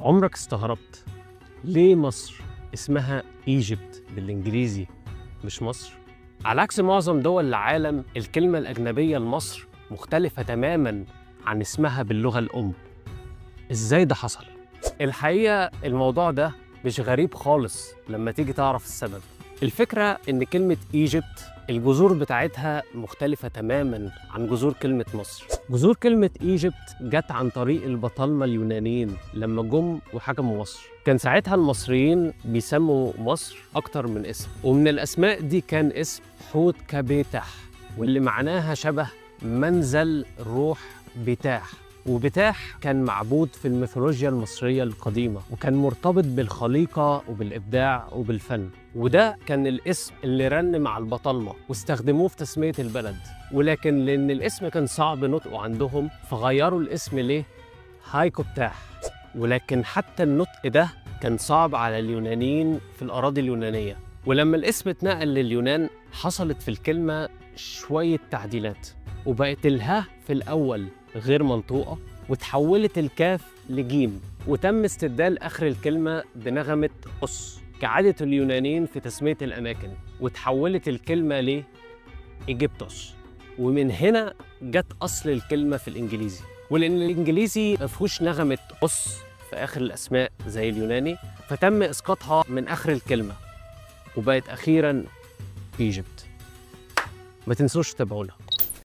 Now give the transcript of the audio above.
عمرك استغربت ليه مصر اسمها ايجيبت بالانجليزي مش مصر؟ على عكس معظم دول العالم، الكلمة الأجنبية لمصر مختلفة تماماً عن اسمها باللغة الأم. إزاي ده حصل؟ الحقيقة الموضوع ده مش غريب خالص لما تيجي تعرف السبب. الفكرة إن كلمة ايجيبت الجذور بتاعتها مختلفة تماماً عن جذور كلمة مصر. جذور كلمة ايجيبت جت عن طريق البطالمة اليونانيين لما جم وحكموا مصر. كان ساعتها المصريين بيسموا مصر أكتر من اسم، ومن الأسماء دي كان اسم حوت كبيتح، واللي معناها شبه منزل روح بتاح. وبتاح كان معبود في الميثولوجيا المصرية القديمة، وكان مرتبط بالخليقة وبالإبداع وبالفن، وده كان الاسم اللي رن مع البطالمة واستخدموه في تسمية البلد. ولكن لأن الاسم كان صعب نطقه عندهم فغيروا الاسم ليه هايكو بتاح. ولكن حتى النطق ده كان صعب على اليونانيين في الأراضي اليونانية، ولما الاسم اتنقل لليونان حصلت في الكلمة شوية تعديلات، وبقت الها في الأول غير منطوقة، وتحولت الكاف لجيم، وتم استبدال آخر الكلمة بنغمة أس كعادة اليونانيين في تسمية الأماكن، وتحولت الكلمة ل إيجيبتوس. ومن هنا جت أصل الكلمة في الإنجليزي، ولأن الإنجليزي مفهوش نغمة أس في آخر الأسماء زي اليوناني، فتم إسقاطها من آخر الكلمة وبقت أخيراً إيجيبت. ما تنسوش تتابعونا.